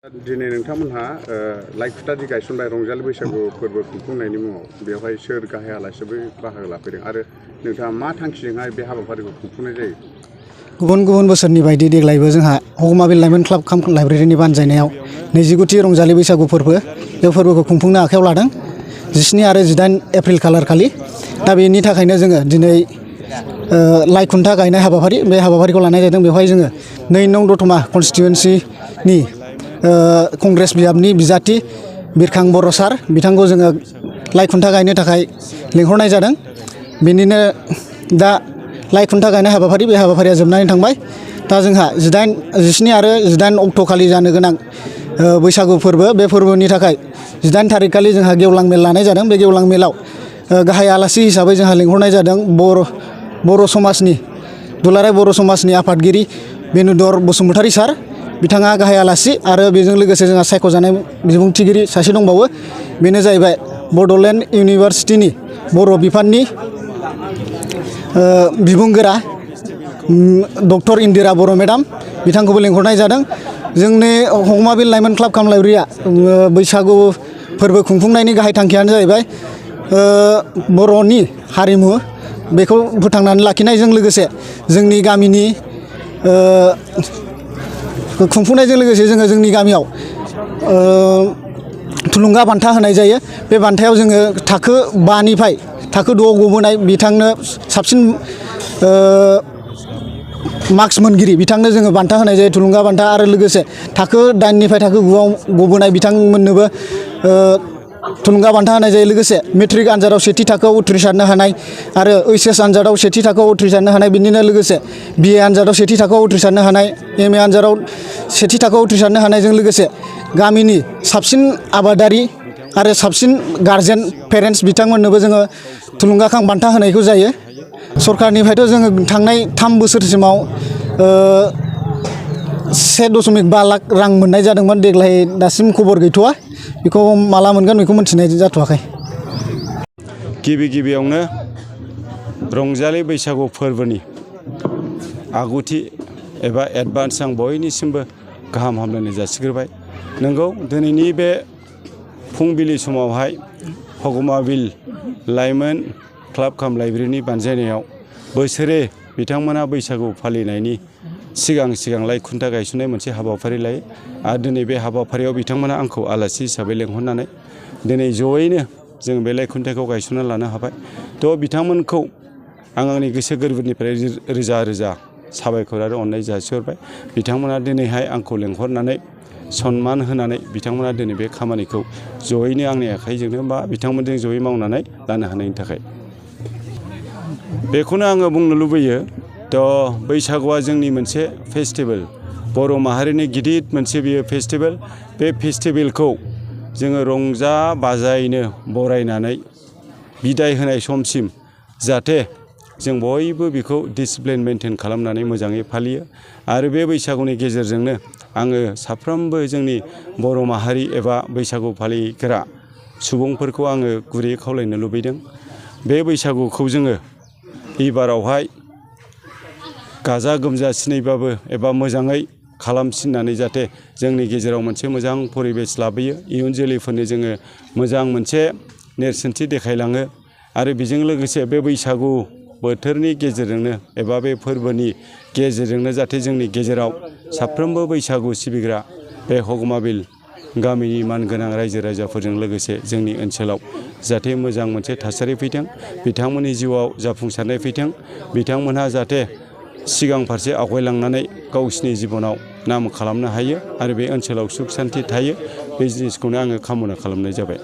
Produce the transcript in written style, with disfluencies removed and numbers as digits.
दिनै नोंथांमोनहा लाइखुटादि गायसनबाय रंजालि बैसागु फोरबो खुंफुंनायनि मुङाव बेवहाय सोर गाहाय आलासिबो बाहागो लाफैदों आरो नोंथाङा मा थांखिजोंहाय बे हाबाफारिखौ खुंफुंनाय जायो? गुबुन गुबुन बोसोरनि बायदि देग्लायबो जोंहा हगमाबिल लाइमोन क्लाब काम लाइब्रेरिनि बानजायनायाव 29थि रंजालि बैसागु फोरबो बे फोरबोखौ खुंफुंनो आखायाव लादों 17 आरो 18 एप्रिल खालार खालि। दा बेनि थाखायनो जोङो दिनै लाइ खुन्था गायनाय हाबाफारि बे हाबाफारिखौ लानाय जादों। बेवहाय जोङो 2 नं दतमा कनस्टिटुवेन्सिनि कंग्रेस बिजाबनि बिजाथि बिरखां बर' सार बिथांखौ जोङो लाइ खुन्था गायनो थाखाय लिंहरनाय जादों। बेनिनो दा लाइ खुन्था गायनाय हाबाफारि बे हाबाफारिया जोबनानै थांबाय। दा जोंहा 17 आरो 18 अक्ट' खालि जानो गोनां बैसागु फोरबो बे फोरबोनि थाखाय 18 थारिख खालि जोंहा गेवलां मेल लानाय जादों। बे गेवलां मेलाव गाहाय आलासि हिसाबै जोंहा लिंहरनाय जादों बर' समाजनि दुलाराय बर' समाजनि आफादगिरि बेनुदर बसुमतारी सार बिथाङा गाहाय आलासि आरो बेजों लोगोसे जोंहा सायख'जानाय बिबुंथिगिरि सासे दंबावो। बेनो जाहैबाय बड'लेण्ड इउनिभारसिटिनि बर' बिफाननि बिबुंगोरा डक्टर इन्दिरा बर' मेडाम बिथांखौबो लिंहरनाय जादों। जोंनि हगमाबिल लाइमोन क्लाब काम लाइब्रेरिया बैसागु फोरबो खुंफुंनायनि गाहाय थांखियानो जाहैबाय बर'नि हारिमु बेखौ फोथांनानै लाखिनायजों लोगोसे जोंनि गामिनि खुंफुंनायजों लोगोसे जोङो जोंनि गामियाव थुलुंगा बान्था होनाय जायो। बे बान्थायाव जोङो थाखो 5 निफ्राय थाखो 6 आव गबोनाय बिथांनो साबसिन मार्क्स मोनगिरि बिथांनो जोङो बान्था होनाय जायो थुलुंगा बान्था आरो लोगोसे थाखो 8 निफ्राय थाखो 9 आव गबोनाय बिथांमोननोबो थुलुंगा बान्था होनाय जायो। लोगोसे मेट्रिक आनजादाव सेथि थाखोआव उथ्रिसारनो हानाय आरो ओइचएस आनजादाव सेथि थाखोआव उथ्रिसारनो हानाय बिनिनो लोगोसे बिए आनजादाव सेथि थाखोआव उथ्रिसारनो हानाय एमए आनजादाव सेथि थाखोआव उथ्रिसारनो हानायजों लोगोसे गामिनि साबसिन आबादारि आरो साबसिन गारजेन पेरेन्टस बिथांमोननोबो जोङो थुलुंगाखां बान्था होनायखौ जायो। सरकारनिफ्रायथ' जोङो थांनाय 3 बोसोरसिमाव 1.5 लाख रां मोननाय जादोंमोन। देग्लाय दासिम खबर गैथ'वा बेखौ माला मोनगोन बेखौ मिथिनाय जाथ'वाखै। गिबियावनो रंजालि बैसागु फोरबोनि आगुथि एबा एडभान्स आं बयनिसिमबो गाहाम हामलायनाय जासिग्रोबाय। नंगौ दिनैनि बे फुंबिलि समावहाय हगमाबिल लाइमोन क्लाब काम लाइब्रेरिनि बानजायनायाव बोसोरे बिथांमोना बैसागु फालिनायनि सिगां लाइ खुन्था गायसननाय मोनसे हाबाफारि लायो आरो दिनै बे हाबाफारियाव बिथांमोना आंखौ आलासि हिसाबै लेंहरनानै दिनै जयैनो जों बे लाइ खुन्थाखौ गायसनना लानो हाबाय। थ' बिथांमोनखौ आं आंनि गोसो गोरबोनिफ्राय रोजा रोजा साबायखर आरो अननाय जासिहरबाय। बिथांमोना दिनैहाय आंखौ लेंहरनानै सनमान होनानै बिथांमोना दिनै बे खामानिखौ जयैनो आंनि आखाइजोंनो बा बिथांमोनजों जयै मावनानै लानो हानायनि थाखाय बेखौनो आङो बुंनो लुबैयो। थ' बैसागुआ जोंनि मोनसे फेस्टिभेल, बर' माहारिनि गिदिर मोनसे बियो फेस्टिभेल। बे फेस्टिभेलखौ जोङो रंजा बाजायैनो बरायनानै बिदाय होनाय समसिम जाहाथे जों बयबो बेखौ डिसिप्लिन मेनटेन खालामनानै मोजाङै फालियो आरो बे बैसागुनि गेजेरजोंनो आङो साफ्रोमबो जोंनि बर' माहारि एबा बैसागु फालिग्रा सुबुंफोरखौ आङो गुरैयै खावलायनो लुबैदों। बे बैसागुखौ जोङो एबारावहाय गाजा गोमजासिनैबाबो एबा मोजाङै खालामसिननानै जाहाथे जोंनि गेजेराव मोनसे मोजां परिबेस लाबोयो, इयुन जोलैफोरनो जोङो मोजां मोनसे नेरसोनथि देखायलाङो आरो बेजों लोगोसे बे बैसागु बोथोरनि गेजेरजोंनो एबा बे फोरबोनि गेजेरजोंनो जाहाथे जोंनि गेजेराव साफ्रोमबो बैसागु सिबिग्रा बे हगमाबिल गामिनि मानगोनां रायजो राजाफोरजों लोगोसे जोंनि ओनसोलाव जाहाथे मोजां मोनसे थासारि फैथों, बिथांमोननि जिउआव जाफुंसारनाय फैथों, बिथांमोनहा जाहाथे सिगां फारसे आवगायलांनानै गावसिनि जिबनाव नाम खालामनो हायो आरो बे ओनसोलाव सुख सान्थि थायो। बे जिनिसखौनो आङो कामना खालामनाय जाबाय।